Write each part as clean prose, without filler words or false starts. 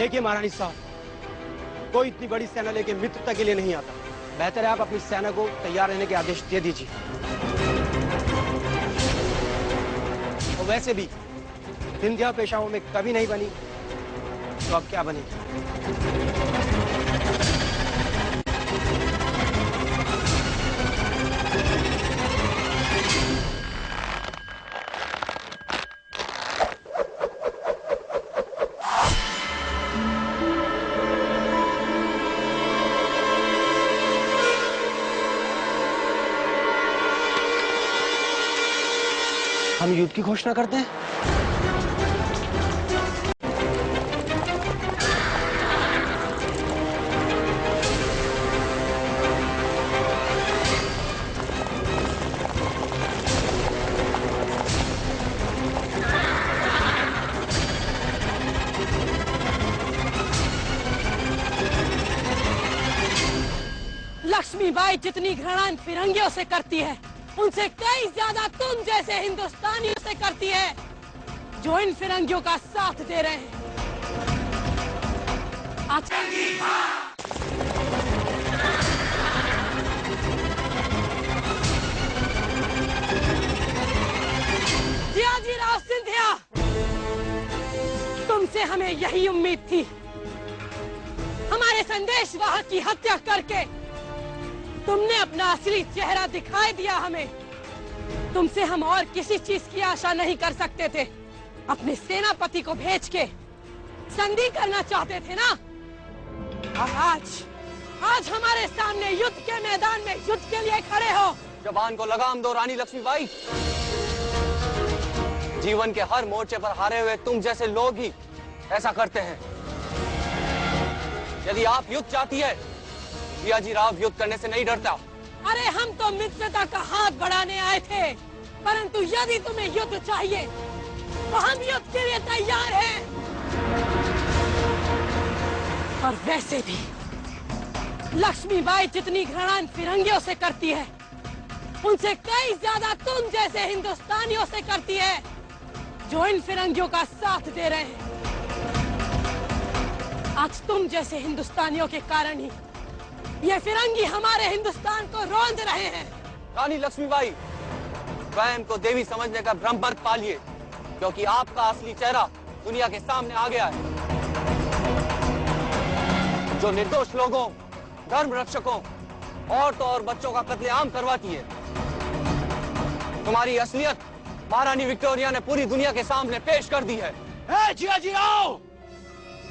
देखिए महारानी साहब, कोई इतनी बड़ी सेना लेके मित्रता के लिए नहीं आता। बेहतर है आप अपनी सेना को तैयार रहने के आदेश दे दीजिए। और वैसे भी विंध्या पेशाओं में कभी नहीं बनी तो अब क्या बनेगी? हम युद्ध की घोषणा करते हैं। लक्ष्मीबाई जितनी घृणा इन फिरंगियों से करती है, उनसे कई ज्यादा तुम जैसे हिंदुस्तानियों से करती है, जो इन फिरंगियों का साथ दे रहे हैं। जियाजीराव सिंधिया, तुमसे हमें यही उम्मीद थी। हमारे संदेशवाहक की हत्या करके तुमने अपना असली चेहरा दिखाई दिया हमें। तुमसे हम और किसी चीज की आशा नहीं कर सकते थे। अपने सेनापति को भेज के संधि करना चाहते थे ना। और आज हमारे सामने युद्ध के मैदान में युद्ध के लिए खड़े हो। जबान को लगाम दो रानी लक्ष्मीबाई। जीवन के हर मोर्चे पर हारे हुए तुम जैसे लोग ही ऐसा करते हैं। यदि आप युद्ध चाहती है, जियाजीराव युद्ध करने से नहीं डरता। अरे हम तो मित्रता का हाथ बढ़ाने आए थे, परंतु यदि तुम्हें युद्ध चाहिए तो हम युद्ध के लिए तैयार हैं। और वैसे भी लक्ष्मीबाई जितनी घृणा इन फिरंगियों से करती है, उनसे कई ज्यादा तुम जैसे हिंदुस्तानियों से करती है, जो इन फिरंगियों का साथ दे रहे हैं। आज तुम जैसे हिंदुस्तानियों के कारण ही ये फिरंगी हमारे हिंदुस्तान को रौंद रहे हैं। रानी लक्ष्मीबाई, स्वयं को देवी समझने का भ्रम मत पालिए, क्योंकि आपका असली चेहरा दुनिया के सामने आ गया है। जो निर्दोष लोगों, धर्म रक्षकों, औरतों और बच्चों का कत्लेआम करवाती है, तुम्हारी असलियत महारानी विक्टोरिया ने पूरी दुनिया के सामने पेश कर दी है। जियाजीराव,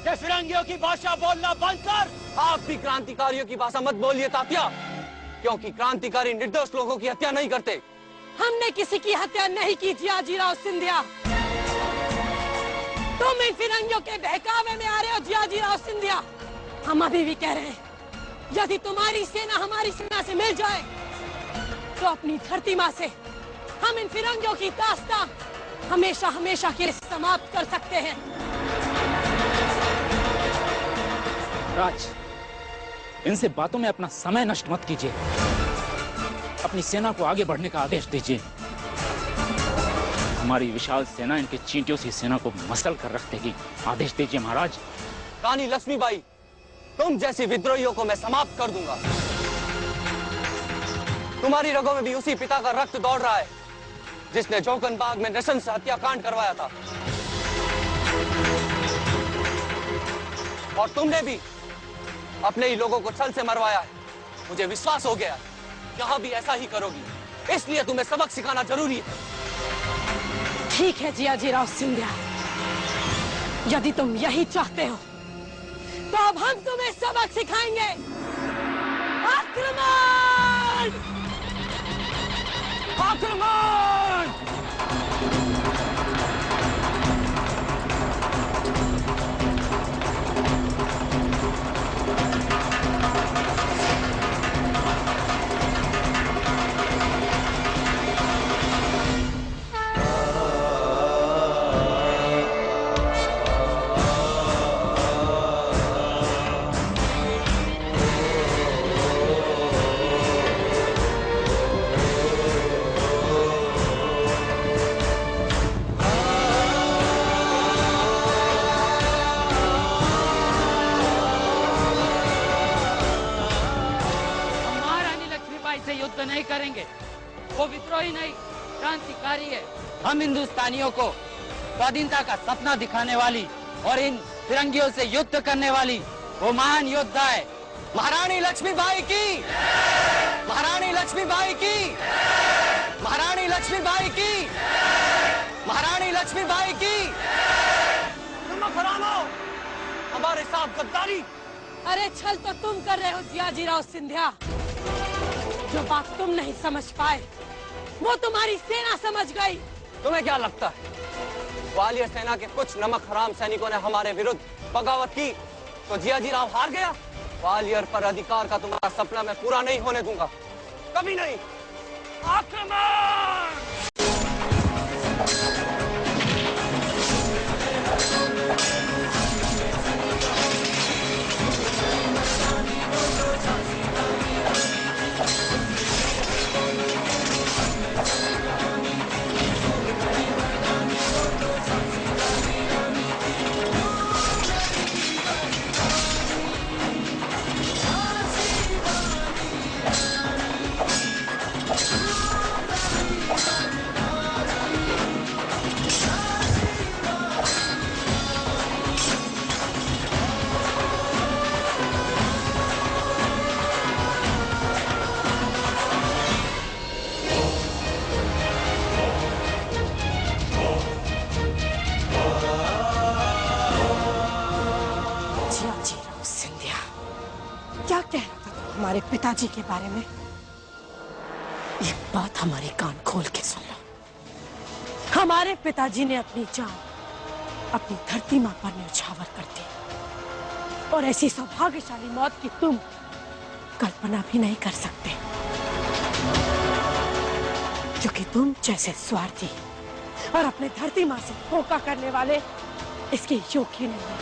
ये फिरंगियों की भाषा बोलना बंद कर। आप भी क्रांतिकारियों की भाषा मत बोलिए तात्या, क्योंकि क्रांतिकारी निर्दोष लोगों की हत्या नहीं करते। हमने किसी की हत्या नहीं की जियाजीराव सिंधिया। तुम इन फिरंगियों के बहकावे में आ रहे हो जियाजीराव सिंधिया। हम अभी भी कह रहे हैं, यदि तुम्हारी सेना हमारी सेना से मिल जाए तो अपनी धरती माँ से हम इन फिरंगियों की दास्तां हमेशा हमेशा के लिए समाप्त कर सकते हैं। राज, इनसे बातों में अपना समय नष्ट मत कीजिए। अपनी सेना को आगे बढ़ने का आदेश दीजिए। हमारी विशाल सेना इनके चींटियों सी सेना को मसल कर रख देगी। आदेश दीजिए महाराज। रानी लक्ष्मीबाई, तुम जैसी विद्रोहियों को मैं समाप्त कर दूंगा। तुम्हारी रगों में भी उसी पिता का रक्त दौड़ रहा है जिसने जोकनबाग में नृशंस हत्याकांड करवाया था। और तुमने भी अपने ही लोगों को छल से मरवाया है। मुझे विश्वास हो गया यहाँ भी ऐसा ही करोगी, इसलिए तुम्हें सबक सिखाना जरूरी है। ठीक है जियाजीराव सिंधिया, यदि तुम यही चाहते हो तो अब हम तुम्हें सबक सिखाएंगे। आक्रमण! आक्रमण! नहीं करेंगे। वो विद्रोही नहीं, क्रांतिकारी है। हम हिंदुस्तानियों को स्वाधीनता का सपना दिखाने वाली और इन फिरंगियों से युद्ध करने वाली वो महान योद्धा है महारानी लक्ष्मीबाई की, महारानी लक्ष्मीबाई की, महारानी लक्ष्मीबाई की, महारानी लक्ष्मीबाई की। नमक हरामो, हमारे साथ गद्दारी। अरे छल तो तुम कर रहे हो जियाजीराव सिंधिया। जो बात तुम नहीं समझ पाए वो तुम्हारी सेना समझ गई। तुम्हें क्या लगता है ग्वालियर सेना के कुछ नमक हराम सैनिकों ने हमारे विरुद्ध बगावत की तो जियाजीराव हार गया? ग्वालियर पर अधिकार का तुम्हारा सपना मैं पूरा नहीं होने दूंगा, कभी नहीं। आक्रमण! क्या कह रहा था तुम हमारे पिताजी के बारे में? एक बात हमारे कान खोल के सुन लो। हमारे पिताजी ने अपनी जान अपनी धरती मां पर न्यौछावर कर दी और ऐसी सौभाग्यशाली मौत की तुम कल्पना भी नहीं कर सकते, क्योंकि तुम जैसे स्वार्थी और अपने धरती मां से धोखा करने वाले इसके योग्य नहीं है।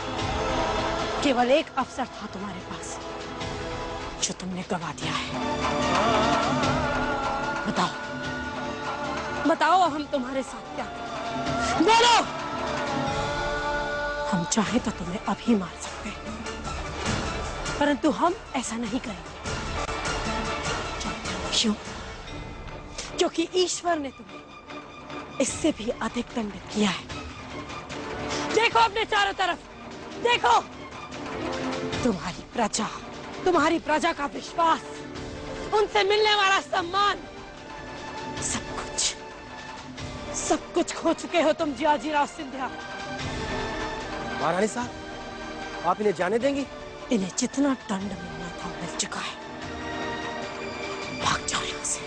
केवल एक अवसर था तुम्हारे पास जो तुमने गवा दिया है। बताओ बताओ, हम तुम्हारे साथ क्या करें? बोलो। हम चाहे तो तुम्हें अभी मार सकते हैं, परंतु हम ऐसा नहीं करेंगे। क्यों? क्योंकि ईश्वर ने तुम्हें इससे भी अधिक दंडित किया है। देखो अपने चारों तरफ, देखो। तुम्हारी प्रजा का विश्वास, उनसे मिलने वाला सम्मान, सब कुछ खो चुके हो तुम जियाजीराव सिंधिया। महारानी साहब, आप इन्हें जाने देंगी? इन्हें जितना दंड मिलना था मिल चुका है। भाग जाओ यहाँ से।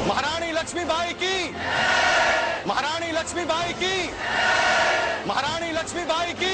महारानी लक्ष्मीबाई की, महारानी लक्ष्मीबाई की, महारानी लक्ष्मीबाई की।